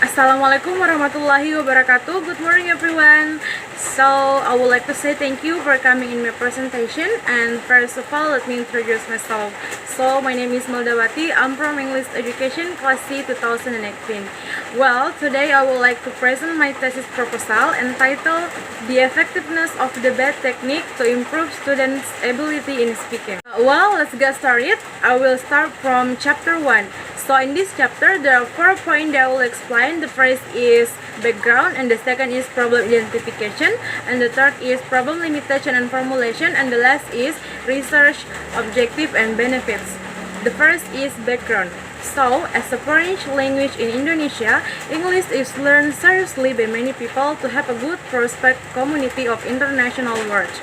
Assalamualaikum warahmatullahi wabarakatuh. Good morning, everyone. So, I would like to say thank you for coming in my presentation. And first of all, let me introduce myself. So, my name is Moldawati. I'm from English Education, Class C 2018. Well, today I would like to present my thesis proposal entitled The Effectiveness of Debate Technique to Improve Students' Ability in Speaking. Well, let's get started. I will start from chapter 1. So in this chapter, there are 4 points that I will explain. The first is background, and the second is problem identification, and the third is problem limitation and formulation, and the last is research objective and benefits. The first is background. So, as a foreign language in Indonesia, English is learned seriously by many people to have a good prospect community of international words.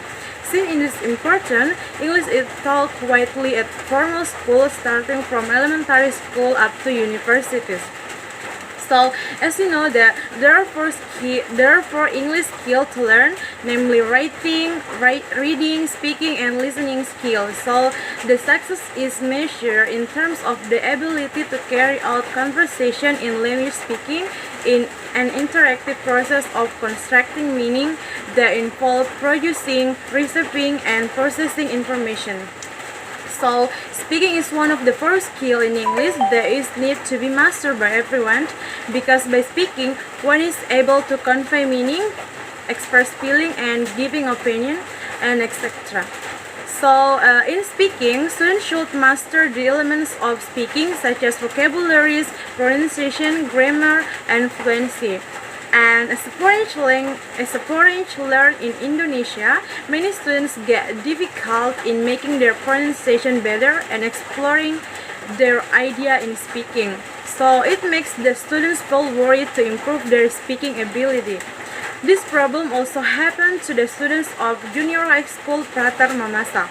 Since it is important, English is taught widely at formal schools starting from elementary school up to universities. So, as you know that there are four English skills to learn, namely reading, speaking, and listening skills. So, the success is measured in terms of the ability to carry out conversation in language speaking in an interactive process of constructing meaning that involves producing, receiving, and processing information. So, speaking is one of the first skills in English that is need to be mastered by everyone, because by speaking, one is able to convey meaning, express feeling, and giving opinion, and etc. So, in speaking, students should master the elements of speaking such as vocabularies, pronunciation, grammar, and fluency. And as a foreign learn in Indonesia, many students get difficult in making their pronunciation better and exploring their idea in speaking. So it makes the students feel worried to improve their speaking ability. This problem also happened to the students of junior high school Frater Mamasa.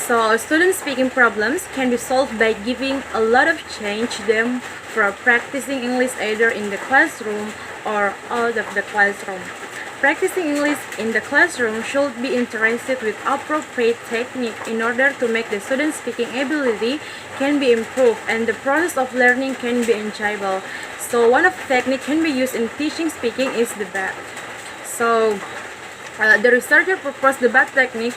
So, student speaking problems can be solved by giving a lot of change them for practicing English either in the classroom or out of the classroom. Practicing English in the classroom should be interested with appropriate technique in order to make the student speaking ability can be improved and the process of learning can be enjoyable. So, one of the technique can be used in teaching speaking is the BAT. So, the researcher proposed the BAT technique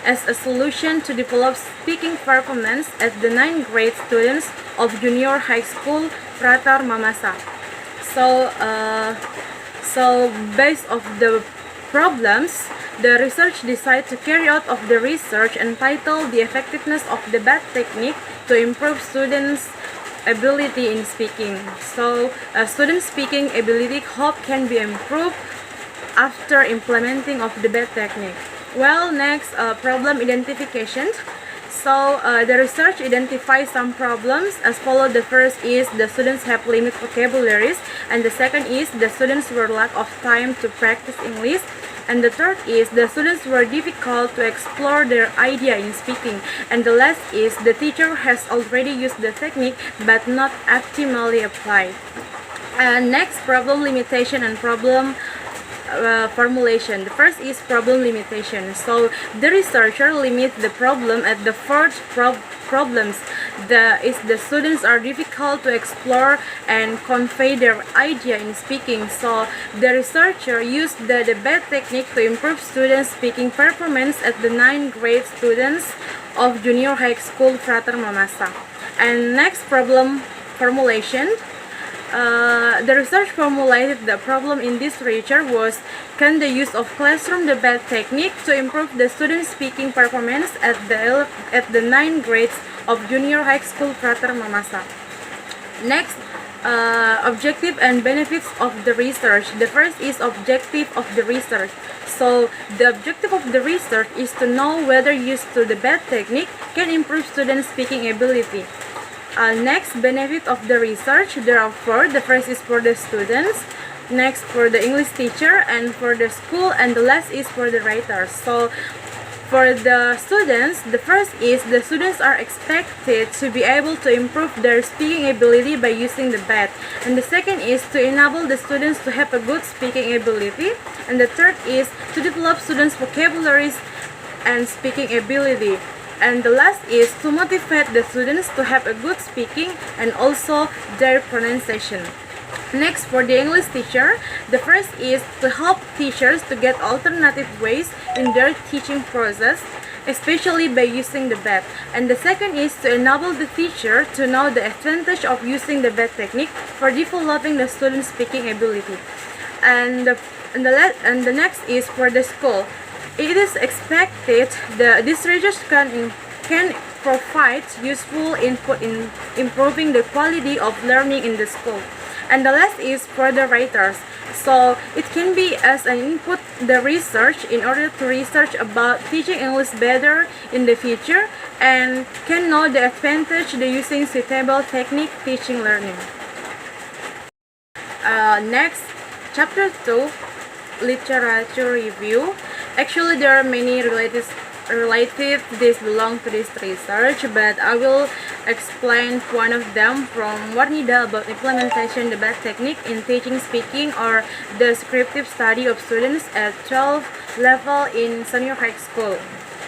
as a solution to develop speaking performance at the 9th grade students of junior high school Frater Mamasa. So based of the problems, the research decided to carry out of the research entitled The Effectiveness of the BAT Technique to Improve Students' Ability in Speaking. So student speaking ability hope can be improved after implementing of the BAT technique. Well, next, problem identification. So, the research identifies some problems as follows. The first is the students have limited vocabularies, and the second is the students were lack of time to practice English, and the third is the students were difficult to explore their idea in speaking, and the last is the teacher has already used the technique but not optimally applied. And next, problem limitation and problem formulation. The first is problem limitation. So the researcher limits the problem at the first problems. The students are difficult to explore and convey their idea in speaking. So the researcher used the debate technique to improve students' speaking performance at the 9th grade students of junior high school Frater Mamasa. And next, problem formulation. The research formulated the problem in this research was, can the use of classroom debate technique to improve the student speaking performance at the 9th grades of junior high school Frater Mamasa. Next, objective and benefits of the research. The first is objective of the research. So the objective of the research is to know whether use to the debate technique can improve student speaking ability. Next, benefit of the research. There are 4. The first is for the students, next for the English teacher, and for the school, and the last is for the writers. So for the students, the first is the students are expected to be able to improve their speaking ability by using the BAT, and the second is to enable the students to have a good speaking ability, and the third is to develop students' vocabularies and speaking ability. And the last is to motivate the students to have a good speaking and also their pronunciation. Next, for the English teacher, the first is to help teachers to get alternative ways in their teaching process, especially by using the BET. And the second is to enable the teacher to know the advantage of using the BET technique for developing the student's speaking ability. And the next is for the school. It is expected that these research can provide useful input in improving the quality of learning in the school. And the last is for the writers. So it can be as an input the research in order to research about teaching English better in the future and can know the advantage the using suitable technique teaching learning. Next, chapter 2, literature review. Actually, there are many related this belong to this research, but I will explain one of them from Warnida about implementation the BET technique in teaching speaking or the descriptive study of students at 12 level in senior high school.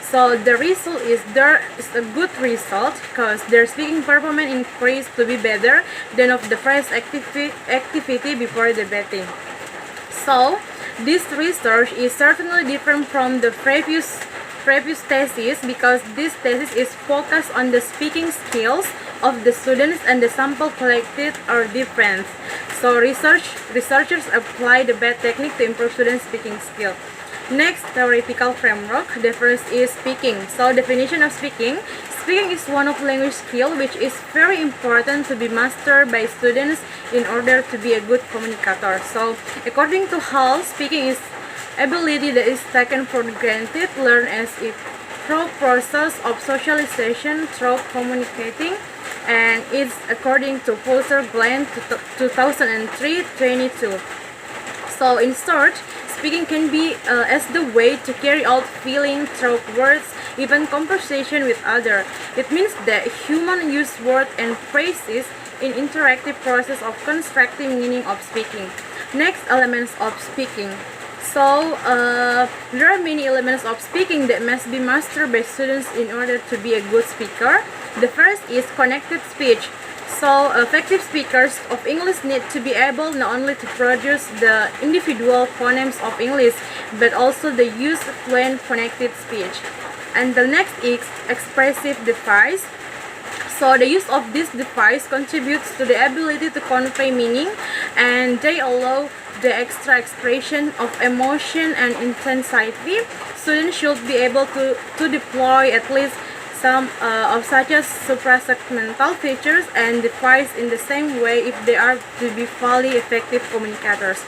So the result is there is a good result because their speaking performance increased to be better than of the first activity before the betting. So this research is certainly different from the previous thesis because this thesis is focused on the speaking skills of the students and the sample collected are different. So researchers apply the BET technique to improve students' speaking skill. Next, theoretical framework. The first is speaking. So definition of speaking. Speaking is one of language skill which is very important to be mastered by students in order to be a good communicator. So according to Hall, speaking is ability that is taken for granted, learned as a process of socialization through communicating, and it's according to Foster Glenn 2003-22. So in short, speaking can be as the way to carry out feeling through words, even conversation with others. It means that human use words and phrases in interactive process of constructing meaning of speaking. Next, elements of speaking. So there are many elements of speaking that must be mastered by students in order to be a good speaker. The first is connected speech. So effective speakers of English need to be able not only to produce the individual phonemes of English, but also the use of fluent connected speech. And the next is expressive device. So the use of this device contributes to the ability to convey meaning, and they allow the extra expression of emotion and intensity. Students should be able to deploy at least some of such as suprasegmental features and device in the same way if they are to be fully effective communicators.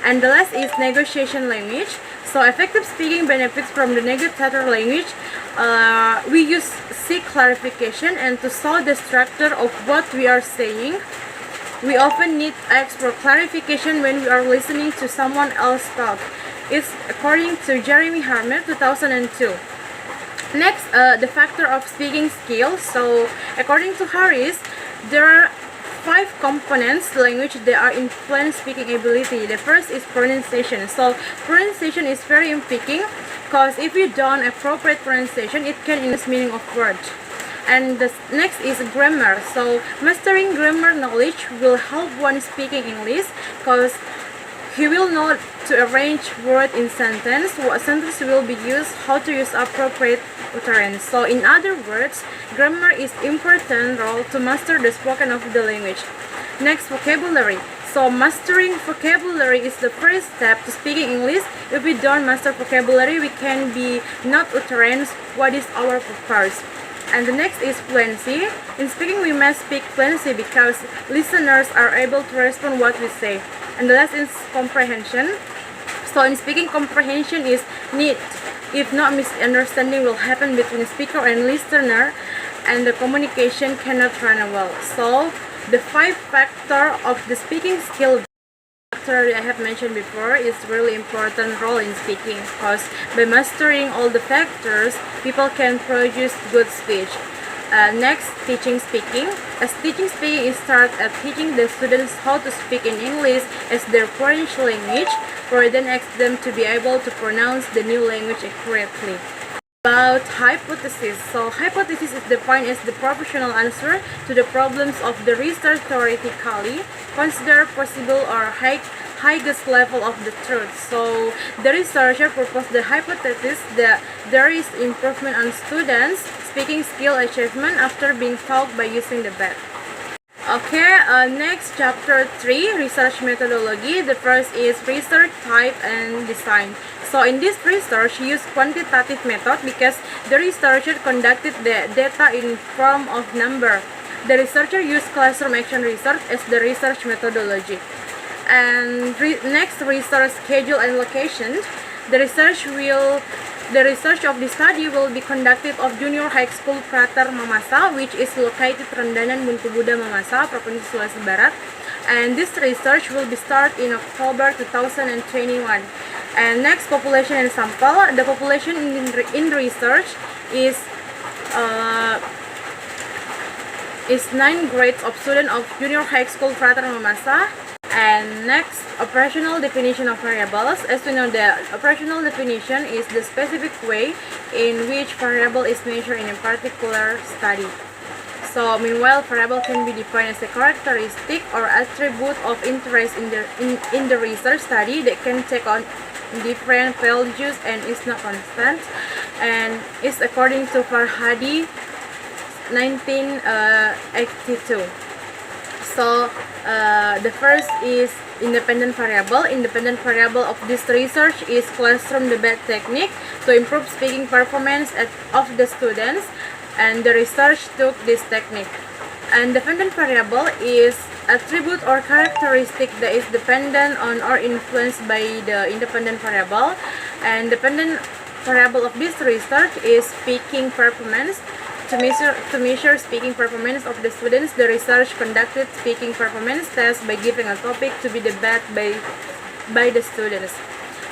And the last is negotiation language. So effective speaking benefits from the negotiator language. We use seek clarification and to show the structure of what we are saying. We often need to ask for clarification when we are listening to someone else talk. It's according to Jeremy Harmer 2002. Next, the factor of speaking skills. So according to Harris, there are 5 components to language that are influence speaking ability. The first is pronunciation. So pronunciation is very important because if you don't appropriate pronunciation, it can influence meaning of words. And the next is grammar. So mastering grammar knowledge will help one speaking English because he will know to arrange words in sentence, what sentence will be used, how to use appropriate utterance. So in other words, grammar is important role to master the spoken of the language. Next, vocabulary. So mastering vocabulary is the first step to speaking English. If we don't master vocabulary, we can be not utterance what is our purpose. And the next is fluency. In speaking, we must speak fluency because listeners are able to respond what we say. And the last is comprehension. So in speaking, comprehension is need. If not, misunderstanding will happen between speaker and listener, and the communication cannot run well. So the 5 factor of the speaking skill I have mentioned before is really important role in speaking because by mastering all the factors, people can produce good speech. Next, teaching speaking. As teaching speaking is start at teaching the students how to speak in English as their foreign language, for then ask them to be able to pronounce the new language accurately. About hypothesis. So hypothesis is defined as the propositional answer to the problems of the research theoretically consider possible or highest level of the truth. So the researcher proposed the hypothesis that there is improvement on students' speaking skill achievement after being taught by using the BET. Okay, next chapter 3, research methodology. The first is research type and design. So in this research, use quantitative method because the researcher conducted the data in form of number. The researcher used classroom action research as the research methodology. And next, research schedule and location. The research of the study will be conducted of Junior High School Frater Mamasa, which is located Rendanan Muntubuda Mamasa, Provinsi Sulawesi Barat. And this research will be started in October 2021. And next, population and sample. The population in research is 9 grades of students of Junior High School Frater Mamasa. And next, operational definition of variables. As we know, the operational definition is the specific way in which variable is measured in a particular study. So, meanwhile, variable can be defined as a characteristic or attribute of interest in the research study that can take on different values and is not constant, and is according to Farhadi 1982. So the first is independent variable. Independent variable of this research is classroom debate technique to improve speaking performance of the students, and the research took this technique. And dependent variable is attribute or characteristic that is dependent on or influenced by the independent variable. And dependent variable of this research is speaking performance. To measure speaking performance of the students, the research conducted speaking performance tests by giving a topic to be debated by the students.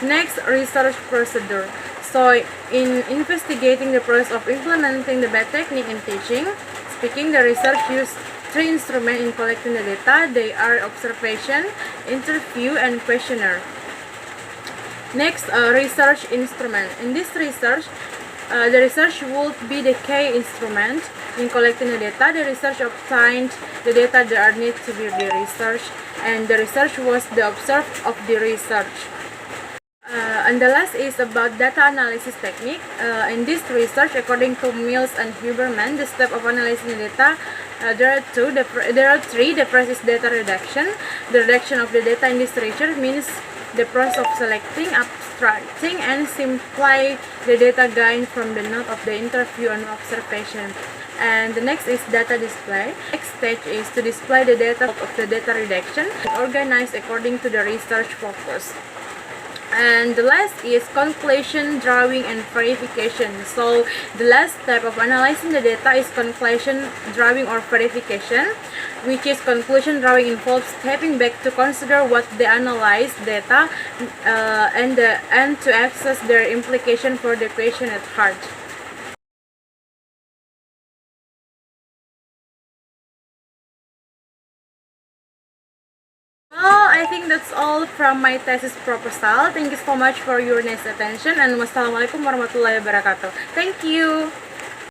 Next, research procedure. So, in investigating the process of implementing the BET technique in teaching, speaking, the research used 3 instruments in collecting the data. They are observation, interview, and questionnaire. Next, research instrument. In this research, the research would be the key instrument in collecting the data. The research obtained the data that are needed to be the research, and the research was the observed of the research. And the last is about data analysis technique. In this research, according to Mills and Huberman, the step of analyzing the data, there are 3. The first is data reduction. The reduction of the data in this research means the process of selecting, abstracting, and simplify the data gained from the note of the interview and observation. And the next is data display. Next stage is to display the data of the data reduction, organized according to the research focus. And the last is conclusion, drawing, and verification. So the last step of analyzing the data is conclusion, drawing, or verification, which is conclusion drawing involves stepping back to consider what the analyzed data and to access their implication for the question at heart. Well, I think that's all from my thesis proposal. Thank you so much for your nice attention, and wassalamualaikum warahmatullahi wabarakatuh. Thank you.